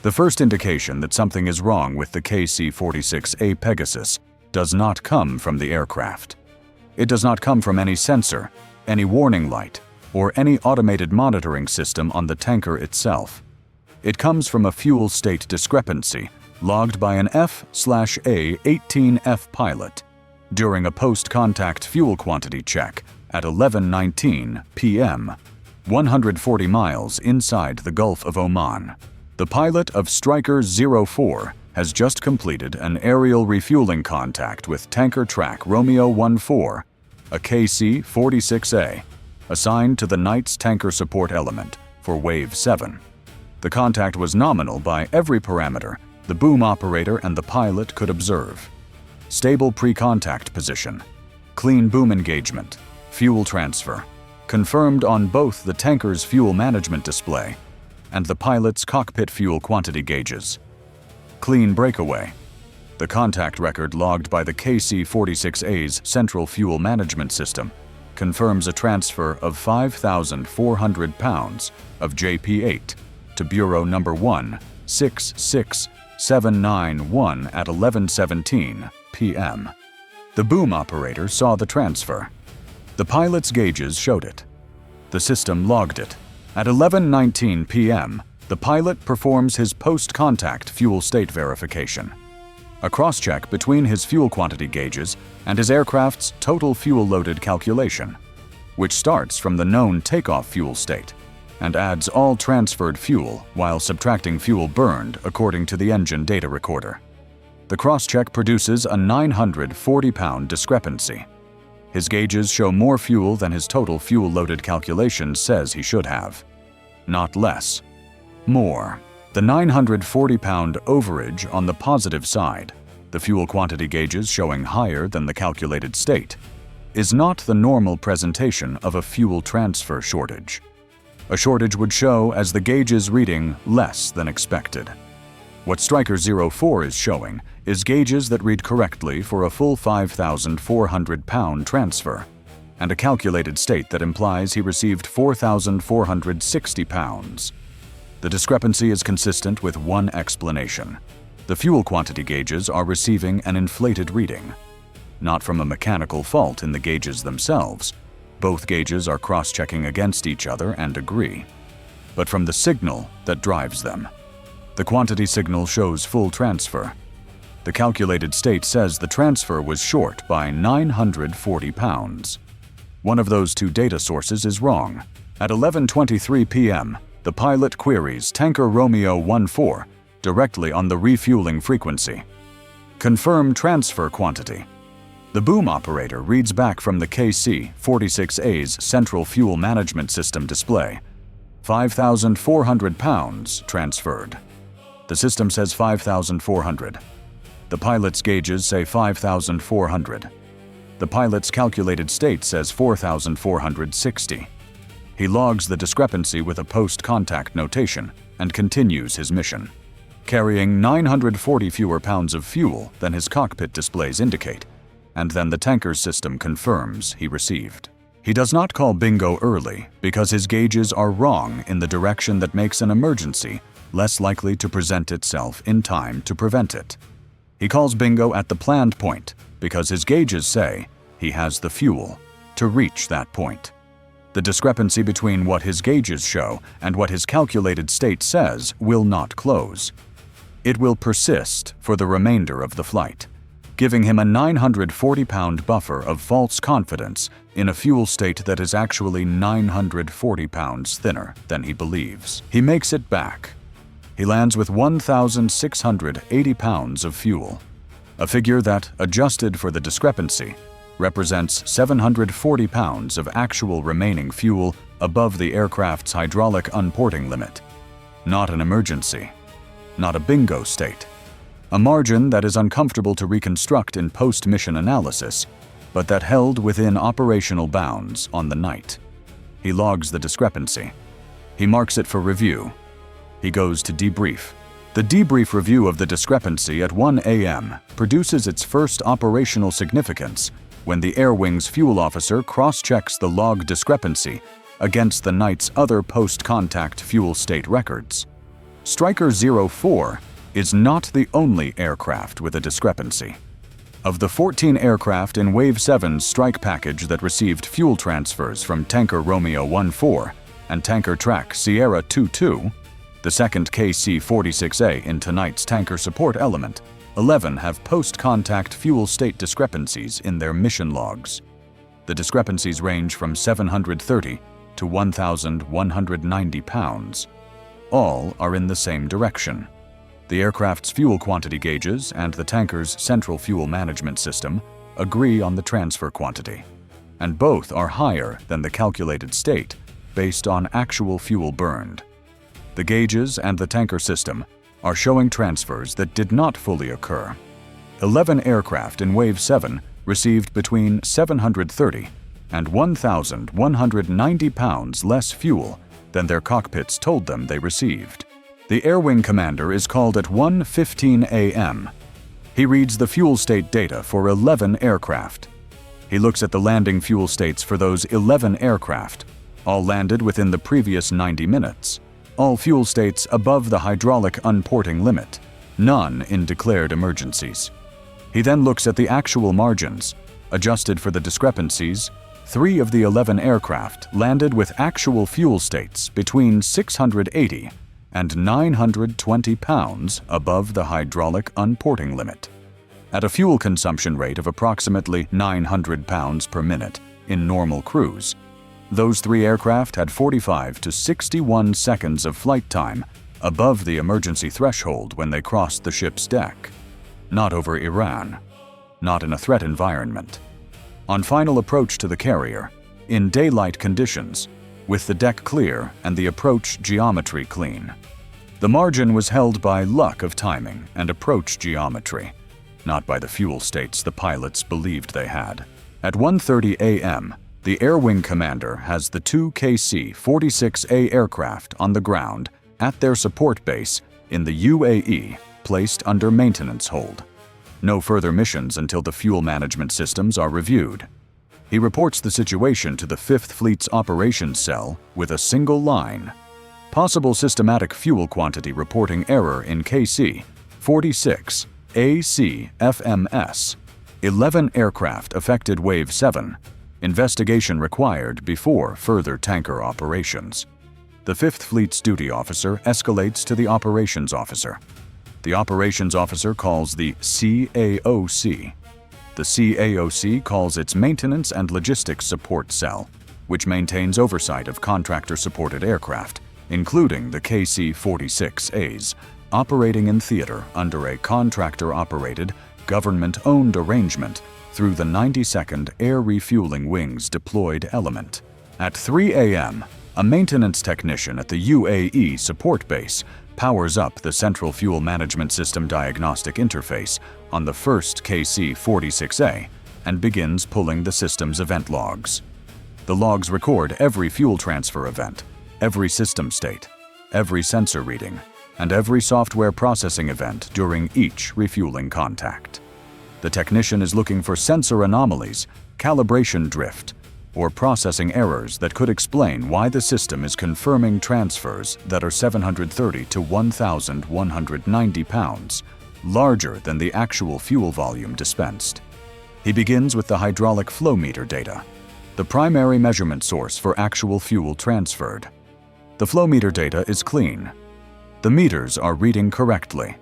The first indication that something is wrong with the KC-46A Pegasus does not come from the aircraft. It does not come from any sensor, any warning light, or any automated monitoring system on the tanker itself. It comes from a fuel state discrepancy logged by an F/A-18F pilot during a post-contact fuel quantity check at 11:19 p.m., 140 miles inside the Gulf of Oman. The pilot of Striker 04 has just completed an aerial refueling contact with tanker track Romeo 14, a KC-46A, assigned to the night's tanker support element for Wave 7. The contact was nominal by every parameter the boom operator and the pilot could observe. Stable pre-contact position, clean boom engagement, fuel transfer, confirmed on both the tanker's fuel management display and the pilot's cockpit fuel quantity gauges. Clean breakaway. The contact record logged by the KC-46A's central fuel management system confirms a transfer of 5,400 pounds of JP8 to Bureau number 166791 at 11:17 p.m. The boom operator saw the transfer. The pilot's gauges showed it. The system logged it. At 11:19 p.m., the pilot performs his post-contact fuel state verification, a cross-check between his fuel quantity gauges and his aircraft's total fuel loaded calculation, which starts from the known takeoff fuel state and adds all transferred fuel while subtracting fuel burned according to the engine data recorder. The cross-check produces a 940-pound discrepancy. His gauges show more fuel than his total fuel loaded calculation says he should have. Not less. More. The 940-pound overage on the positive side, the fuel quantity gauges showing higher than the calculated state, is not the normal presentation of a fuel transfer shortage. A shortage would show as the gauges reading less than expected. What Striker 04 is showing is gauges that read correctly for a full 5,400-pound transfer, and a calculated state that implies he received 4,460 pounds. The discrepancy is consistent with one explanation. The fuel quantity gauges are receiving an inflated reading. Not from a mechanical fault in the gauges themselves. Both gauges are cross-checking against each other and agree, but from the signal that drives them. The quantity signal shows full transfer. The calculated state says the transfer was short by 940 pounds. One of those two data sources is wrong. At 11:23 p.m., the pilot queries Tanker Romeo 14 directly on the refueling frequency. Confirm transfer quantity. The boom operator reads back from the KC-46A's central fuel management system display. 5,400 pounds transferred. The system says 5,400. The pilot's gauges say 5,400. The pilot's calculated state says 4,460. He logs the discrepancy with a post-contact notation and continues his mission, carrying 940 fewer pounds of fuel than his cockpit displays indicate, and then the tanker's system confirms he received. He does not call bingo early because his gauges are wrong in the direction that makes an emergency less likely to present itself in time to prevent it. He calls bingo at the planned point because his gauges say he has the fuel to reach that point. The discrepancy between what his gauges show and what his calculated state says will not close. It will persist for the remainder of the flight, giving him a 940-pound buffer of false confidence in a fuel state that is actually 940 pounds thinner than he believes. He makes it back. He lands with 1,680 pounds of fuel, a figure that, adjusted for the discrepancy, represents 740 pounds of actual remaining fuel above the aircraft's hydraulic unporting limit. Not an emergency. Not a bingo state. A margin that is uncomfortable to reconstruct in post-mission analysis, but that held within operational bounds on the night. He logs the discrepancy. He marks it for review. He goes to debrief. The debrief review of the discrepancy at 1 a.m. produces its first operational significance when the Air Wing's fuel officer cross-checks the log discrepancy against the night's other post-contact fuel state records. Stryker 04 is not the only aircraft with a discrepancy. Of the 14 aircraft in Wave 7's strike package that received fuel transfers from Tanker Romeo 14 and Tanker Track Sierra 22, the second KC-46A in tonight's tanker support element, 11 have post-contact fuel state discrepancies in their mission logs. The discrepancies range from 730 to 1,190 pounds. All are in the same direction. The aircraft's fuel quantity gauges and the tanker's central fuel management system agree on the transfer quantity, and both are higher than the calculated state based on actual fuel burned. The gauges and the tanker system are showing transfers that did not fully occur. 11 aircraft in Wave 7 received between 730 and 1,190 pounds less fuel than their cockpits told them they received. The Air Wing commander is called at 1:15 a.m. He reads the fuel state data for 11 aircraft. He looks at the landing fuel states for those 11 aircraft, all landed within the previous 90 minutes, all fuel states above the hydraulic unporting limit, none in declared emergencies. He then looks at the actual margins. Adjusted for the discrepancies, 3 of the 11 aircraft landed with actual fuel states between 680 and 920 pounds above the hydraulic unporting limit, at a fuel consumption rate of approximately 900 pounds per minute in normal cruise. Those 3 aircraft had 45 to 61 seconds of flight time above the emergency threshold when they crossed the ship's deck. Not over Iran. Not in a threat environment. On final approach to the carrier, in daylight conditions, with the deck clear and the approach geometry clean. The margin was held by luck of timing and approach geometry, not by the fuel states the pilots believed they had. At 1:30 a.m., the Air Wing commander has the 2 KC-46A aircraft on the ground at their support base in the UAE, placed under maintenance hold. No further missions until the fuel management systems are reviewed. He reports the situation to the 5th Fleet's operations cell with a single line. Possible systematic fuel quantity reporting error in KC-46 ACFMS. 11 aircraft affected Wave 7. Investigation required before further tanker operations. The 5th Fleet's duty officer escalates to the operations officer. The operations officer calls the CAOC. The CAOC calls its Maintenance and Logistics Support Cell, which maintains oversight of contractor-supported aircraft, including the KC-46As, operating in theater under a contractor-operated, government-owned arrangement through the 92nd Air Refueling Wing's deployed element. At 3 a.m., a maintenance technician at the UAE support base powers up the Central Fuel Management System diagnostic interface on the first KC-46A and begins pulling the system's event logs. The logs record every fuel transfer event, every system state, every sensor reading, and every software processing event during each refueling contact. The technician is looking for sensor anomalies, calibration drift, or processing errors that could explain why the system is confirming transfers that are 730 to 1,190 pounds, larger than the actual fuel volume dispensed. He begins with the hydraulic flow meter data, the primary measurement source for actual fuel transferred. The flow meter data is clean. The meters are reading correctly.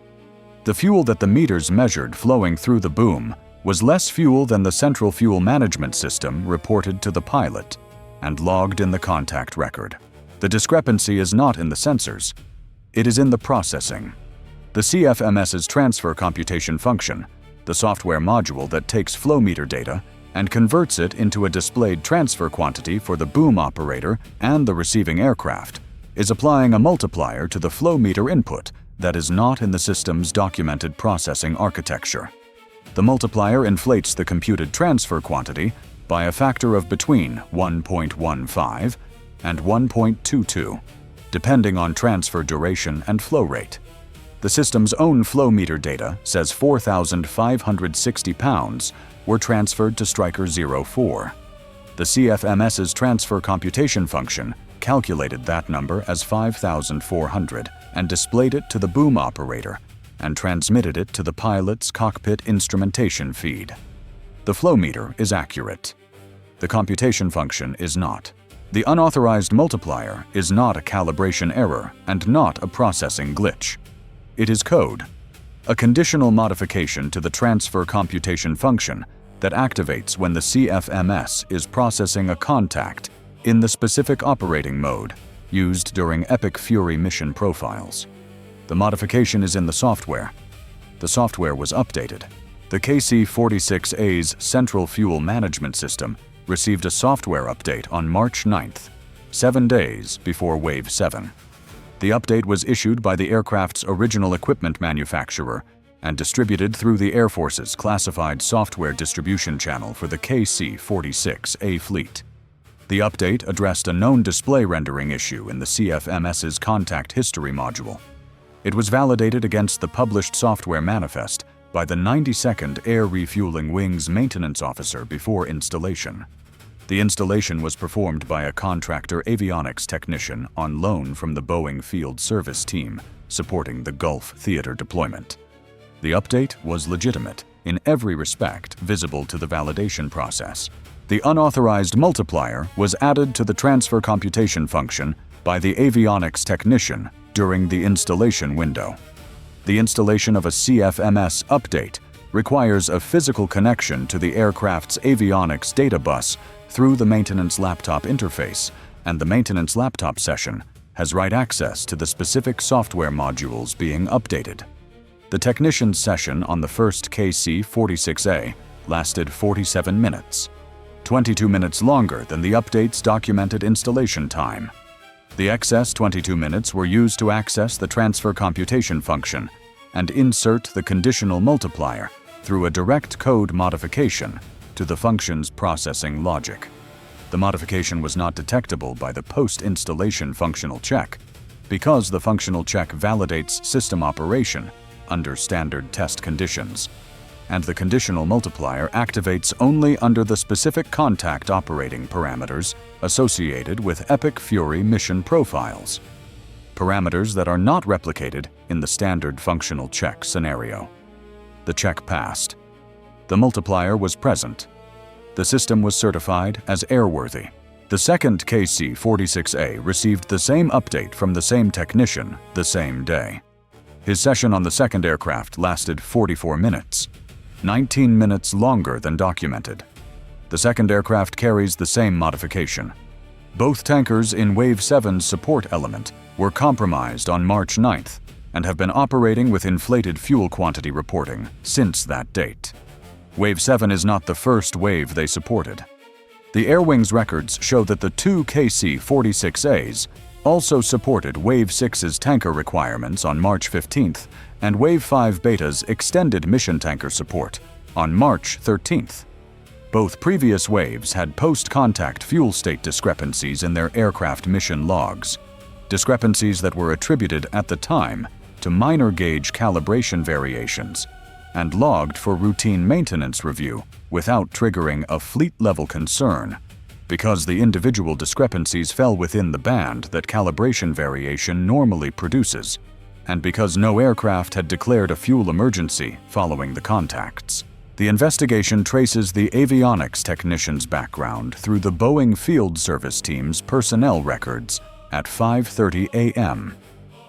The fuel that the meters measured flowing through the boom was less fuel than the Central Fuel Management System reported to the pilot and logged in the contact record. The discrepancy is not in the sensors. It is in the processing. The CFMS's transfer computation function, the software module that takes flow meter data and converts it into a displayed transfer quantity for the boom operator and the receiving aircraft, is applying a multiplier to the flow meter input that is not in the system's documented processing architecture. The multiplier inflates the computed transfer quantity by a factor of between 1.15 and 1.22, depending on transfer duration and flow rate. The system's own flow meter data says 4,560 pounds were transferred to Stryker 04. The CFMS's transfer computation function calculated that number as 5,400 and displayed it to the boom operator and transmitted it to the pilot's cockpit instrumentation feed. The flow meter is accurate. The computation function is not. The unauthorized multiplier is not a calibration error and not a processing glitch. It is code, a conditional modification to the transfer computation function that activates when the CFMS is processing a contact in the specific operating mode used during Epic Fury mission profiles. The modification is in the software. The software was updated. The KC-46A's Central Fuel Management System received a software update on March 9th, 7 days before Wave 7. The update was issued by the aircraft's original equipment manufacturer and distributed through the Air Force's classified software distribution channel for the KC-46A fleet. The update addressed a known display rendering issue in the CFMS's contact history module. It was validated against the published software manifest by the 92nd Air Refueling Wing's maintenance officer before installation. The installation was performed by a contractor avionics technician on loan from the Boeing field service team supporting the Gulf theater deployment. The update was legitimate, in every respect visible to the validation process. The unauthorized multiplier was added to the transfer computation function by the avionics technician during the installation window. The installation of a CFMS update requires a physical connection to the aircraft's avionics data bus through the maintenance laptop interface, and the maintenance laptop session has write access to the specific software modules being updated. The technician's session on the first KC-46A lasted 47 minutes, 22 minutes longer than the update's documented installation time. The excess 22 minutes were used to access the transfer computation function and insert the conditional multiplier through a direct code modification to the function's processing logic. The modification was not detectable by the post-installation functional check because the functional check validates system operation under standard test conditions, and the conditional multiplier activates only under the specific contact operating parameters associated with Epic Fury mission profiles, parameters that are not replicated in the standard functional check scenario. The check passed. The multiplier was present. The system was certified as airworthy. The second KC-46A received the same update from the same technician the same day. His session on the second aircraft lasted 44 minutes, 19 minutes longer than documented. The second aircraft carries the same modification. Both tankers in Wave 7's support element were compromised on March 9th and have been operating with inflated fuel quantity reporting since that date. Wave 7 is not the first wave they supported. The Air Wing's records show that the two KC-46As also supported Wave 6's tanker requirements on March 15th and Wave 5 Beta's extended mission tanker support on March 13th. Both previous waves had post-contact fuel state discrepancies in their aircraft mission logs, discrepancies that were attributed at the time to minor gauge calibration variations and logged for routine maintenance review without triggering a fleet-level concern, because the individual discrepancies fell within the band that calibration variation normally produces, and because no aircraft had declared a fuel emergency following the contacts. The investigation traces the avionics technician's background through the Boeing field service team's personnel records at 5:30 a.m.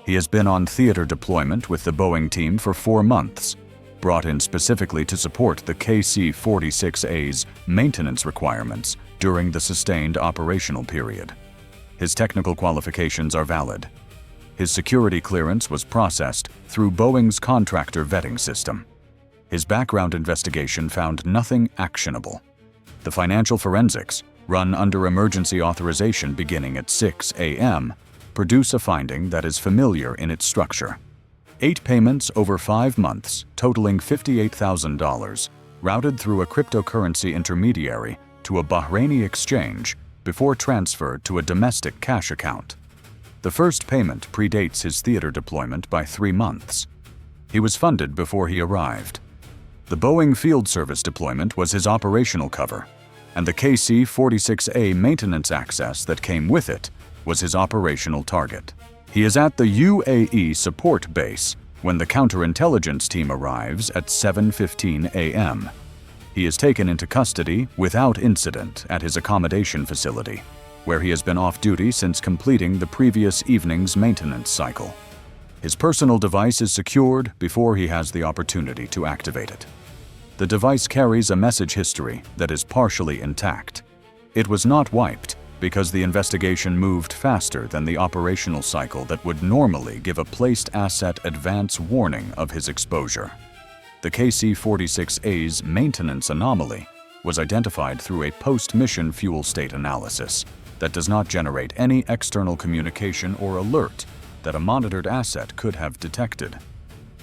He has been on theater deployment with the Boeing team for 4 months, brought in specifically to support the KC-46A's maintenance requirements during the sustained operational period. His technical qualifications are valid. His security clearance was processed through Boeing's contractor vetting system. His background investigation found nothing actionable. The financial forensics, run under emergency authorization beginning at 6 a.m., produce a finding that is familiar in its structure. 8 payments over 5 months, totaling $58,000, routed through a cryptocurrency intermediary to a Bahraini exchange before transfer to a domestic cash account. The first payment predates his theater deployment by 3 months. He was funded before he arrived. The Boeing field service deployment was his operational cover, and the KC-46A maintenance access that came with it was his operational target. He is at the UAE support base when the counterintelligence team arrives at 7:15 a.m. He is taken into custody without incident at his accommodation facility, where he has been off duty since completing the previous evening's maintenance cycle. His personal device is secured before he has the opportunity to activate it. The device carries a message history that is partially intact. It was not wiped because the investigation moved faster than the operational cycle that would normally give a placed asset advance warning of his exposure. The KC-46A's maintenance anomaly was identified through a post-mission fuel state analysis that does not generate any external communication or alert that a monitored asset could have detected.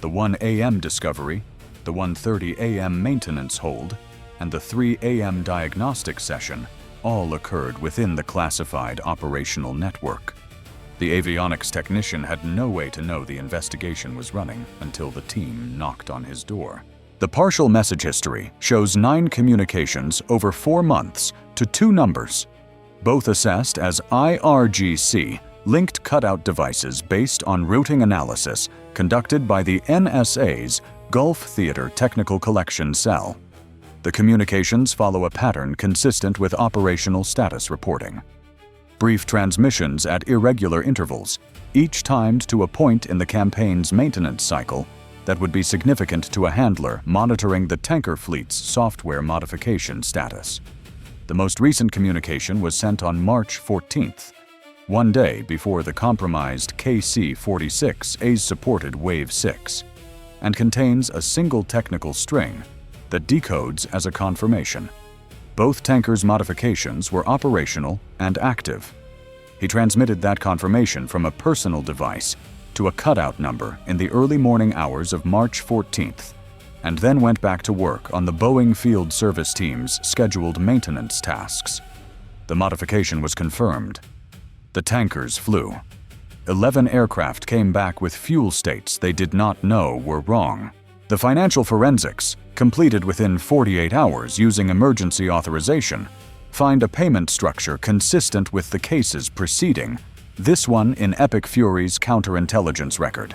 The 1 a.m. discovery, the 1:30 a.m. maintenance hold, and the 3 a.m. diagnostic session all occurred within the classified operational network. The avionics technician had no way to know the investigation was running until the team knocked on his door. The partial message history shows 9 communications over 4 months to 2 numbers, both assessed as IRGC linked cutout devices based on routing analysis conducted by the NSA's Gulf Theater Technical Collection Cell. The communications follow a pattern consistent with operational status reporting. Brief transmissions at irregular intervals, each timed to a point in the campaign's maintenance cycle that would be significant to a handler monitoring the tanker fleet's software modification status. The most recent communication was sent on March 14th, one day before the compromised KC-46A's supported Wave 6, and contains a single technical string that decodes as a confirmation. Both tankers' modifications were operational and active. He transmitted that confirmation from a personal device to a cutout number in the early morning hours of March 14th, and then went back to work on the Boeing field service team's scheduled maintenance tasks. The modification was confirmed. The tankers flew. 11 aircraft came back with fuel states they did not know were wrong. The financial forensics, completed within 48 hours using emergency authorization, find a payment structure consistent with the cases preceding, this one in Epic Fury's counterintelligence record.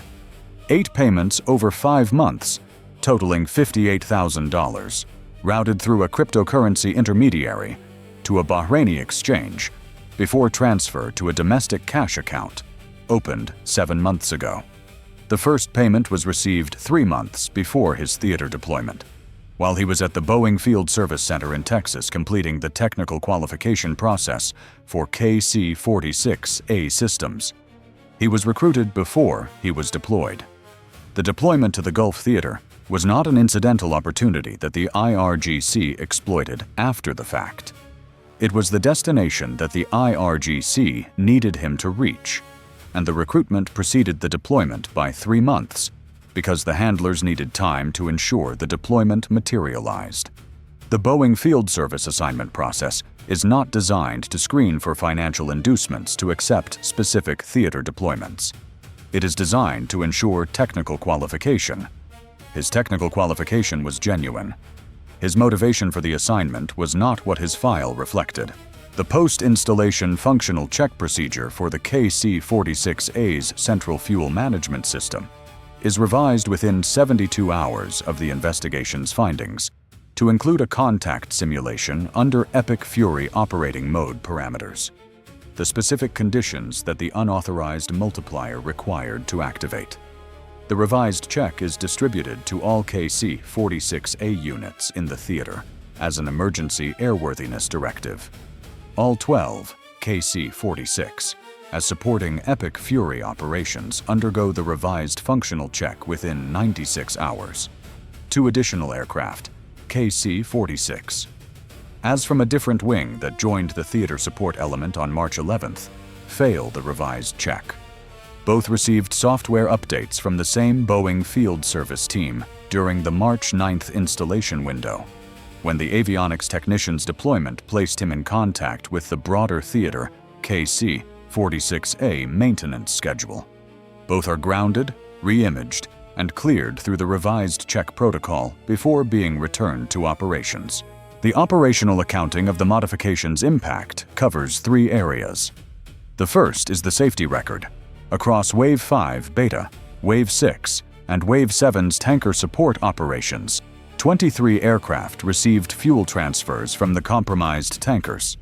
8 payments over 5 months, totaling $58,000, routed through a cryptocurrency intermediary to a Bahraini exchange before transfer to a domestic cash account, opened 7 months ago. The first payment was received 3 months before his theater deployment, while he was at the Boeing Field Service Center in Texas completing the technical qualification process for KC-46A systems. He was recruited before he was deployed. The deployment to the Gulf Theater was not an incidental opportunity that the IRGC exploited after the fact. It was the destination that the IRGC needed him to reach, and the recruitment preceded the deployment by 3 months because the handlers needed time to ensure the deployment materialized. The Boeing Field Service assignment process is not designed to screen for financial inducements to accept specific theater deployments. It is designed to ensure technical qualification. His technical qualification was genuine. His motivation for the assignment was not what his file reflected. The post-installation functional check procedure for the KC-46A's central fuel management system is revised within 72 hours of the investigation's findings to include a contact simulation under Epic Fury operating mode parameters, the specific conditions that the unauthorized multiplier required to activate. The revised check is distributed to all KC-46A units in the theater as an emergency airworthiness directive. All 12 KC-46 as supporting Epic Fury operations undergo the revised functional check within 96 hours. 2 additional aircraft, KC-46, as from a different wing that joined the theater support element on March 11th, fail the revised check. Both received software updates from the same Boeing field service team during the March 9th installation window, when the avionics technician's deployment placed him in contact with the broader theater KC-46A maintenance schedule. Both are grounded, re-imaged, and cleared through the revised check protocol before being returned to operations. The operational accounting of the modification's impact covers 3 areas: The first is the safety record. Across Wave 5 Beta, Wave 6, and Wave 7's tanker support operations, 23 aircraft received fuel transfers from the compromised tankers.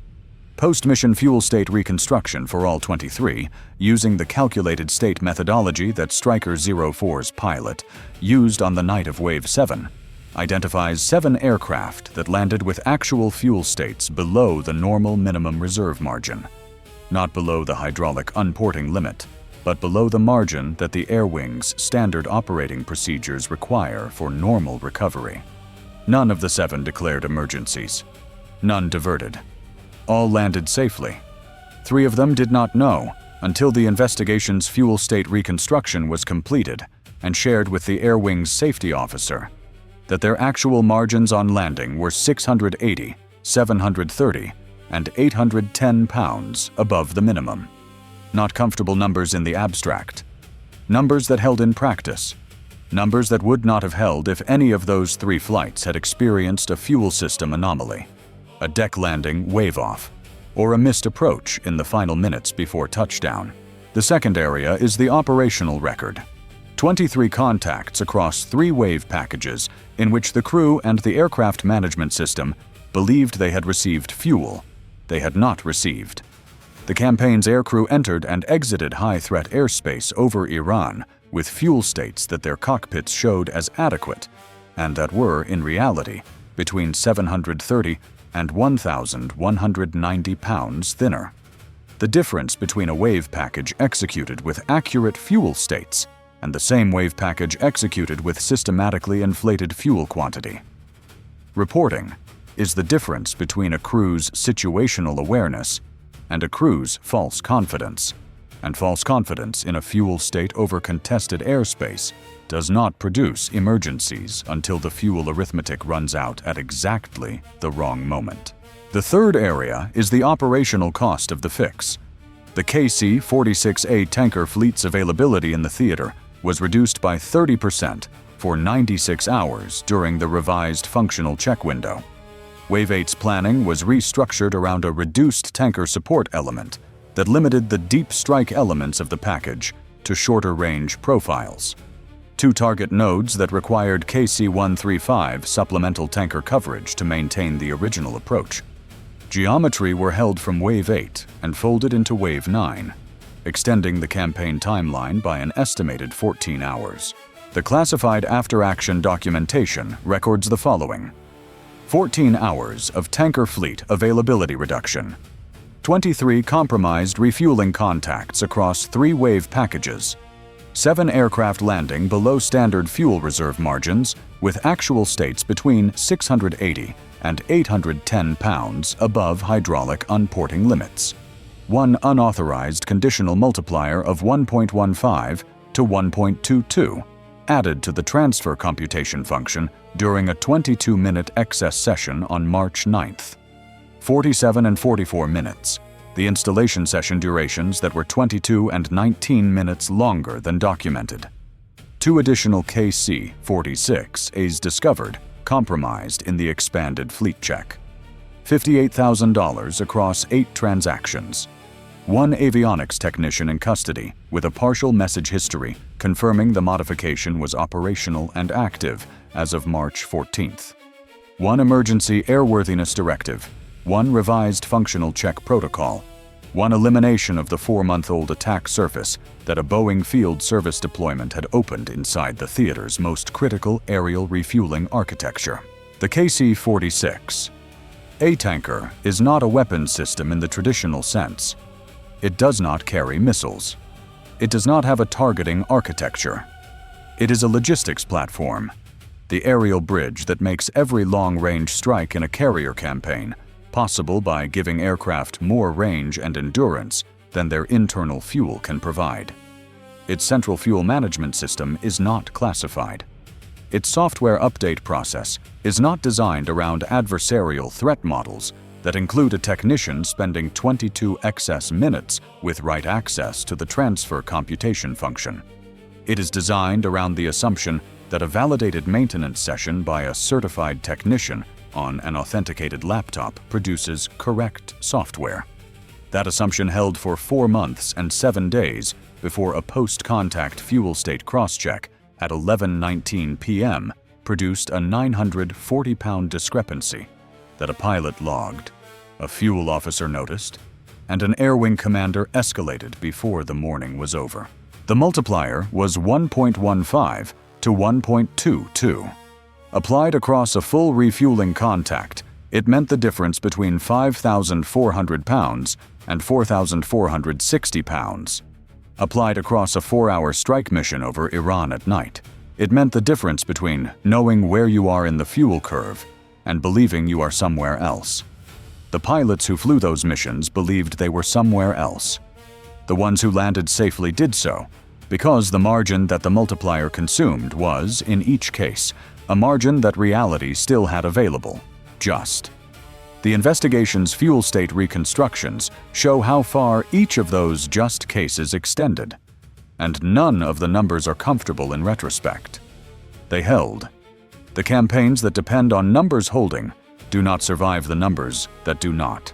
Post-mission fuel state reconstruction for all 23, using the calculated state methodology that Striker 04's pilot used on the night of Wave 7, identifies 7 aircraft that landed with actual fuel states below the normal minimum reserve margin. Not below the hydraulic unporting limit, but below the margin that the air wing's standard operating procedures require for normal recovery. None of the 7 declared emergencies. None diverted. All landed safely. 3 of them did not know until the investigation's fuel state reconstruction was completed and shared with the air wing's safety officer that their actual margins on landing were 680, 730, and 810 pounds above the minimum. Not comfortable numbers in the abstract. Numbers that held in practice. Numbers that would not have held if any of those 3 flights had experienced a fuel system anomaly, a deck landing wave-off, or a missed approach in the final minutes before touchdown. The second area is the operational record. 23 contacts across 3 wave packages in which the crew and the aircraft management system believed they had received fuel they had not received. The campaign's aircrew entered and exited high-threat airspace over Iran with fuel states that their cockpits showed as adequate and that were, in reality, between 730 and 1,190 pounds thinner. The difference between a wave package executed with accurate fuel states and the same wave package executed with systematically inflated fuel quantity. Reporting is the difference between a crew's situational awareness and a crew's false confidence. And false confidence in a fuel state over contested airspace does not produce emergencies until the fuel arithmetic runs out at exactly the wrong moment. The third area is the operational cost of the fix. The KC-46A tanker fleet's availability in the theater was reduced by 30% for 96 hours during the revised functional check window. Wave 8's planning was restructured around a reduced tanker support element that limited the deep strike elements of the package to shorter range profiles. 2 target nodes that required KC-135 supplemental tanker coverage to maintain the original approach. Geometry were held from Wave 8 and folded into Wave 9, extending the campaign timeline by an estimated 14 hours. The classified after-action documentation records the following: 14 hours of tanker fleet availability reduction, 23 compromised refueling contacts across 3 wave packages, 7 aircraft landing below standard fuel reserve margins with actual states between 680 and 810 pounds above hydraulic unporting limits, 1 unauthorized conditional multiplier of 1.15 to 1.22, added to the transfer computation function during a 22-minute excess session on March 9th. 47 and 44 minutes, the installation session durations that were 22 and 19 minutes longer than documented. 2 additional KC-46As discovered, compromised in the expanded fleet check. $58,000 across 8 transactions. 1 avionics technician in custody with a partial message history confirming the modification was operational and active as of March 14th. 1 emergency airworthiness directive, 1 revised functional check protocol, 1 elimination of the 4-month-old attack surface that a Boeing field service deployment had opened inside the theater's most critical aerial refueling architecture. The KC-46A tanker is not a weapons system in the traditional sense. It does not carry missiles. It does not have a targeting architecture. It is a logistics platform, the aerial bridge that makes every long-range strike in a carrier campaign possible by giving aircraft more range and endurance than their internal fuel can provide. Its central fuel management system is not classified. Its software update process is not designed around adversarial threat models that include a technician spending 22 excess minutes with write access to the transfer computation function. It is designed around the assumption that a validated maintenance session by a certified technician on an authenticated laptop produces correct software. That assumption held for 4 months and 7 days before a post-contact fuel state crosscheck at 11:19 p.m. produced a 940-pound discrepancy that a pilot logged, a fuel officer noticed, and an air wing commander escalated before the morning was over. The multiplier was 1.15 to 1.22. Applied across a full refueling contact, it meant the difference between 5,400 pounds and 4,460 pounds. Applied across a 4-hour strike mission over Iran at night, it meant the difference between knowing where you are in the fuel curve and believing you are somewhere else. The pilots who flew those missions believed they were somewhere else. The ones who landed safely did so, because the margin that the multiplier consumed was, in each case, a margin that reality still had available. Just. The investigation's fuel state reconstructions show how far each of those just cases extended, and none of the numbers are comfortable in retrospect. They held. The campaigns that depend on numbers holding do not survive the numbers that do not.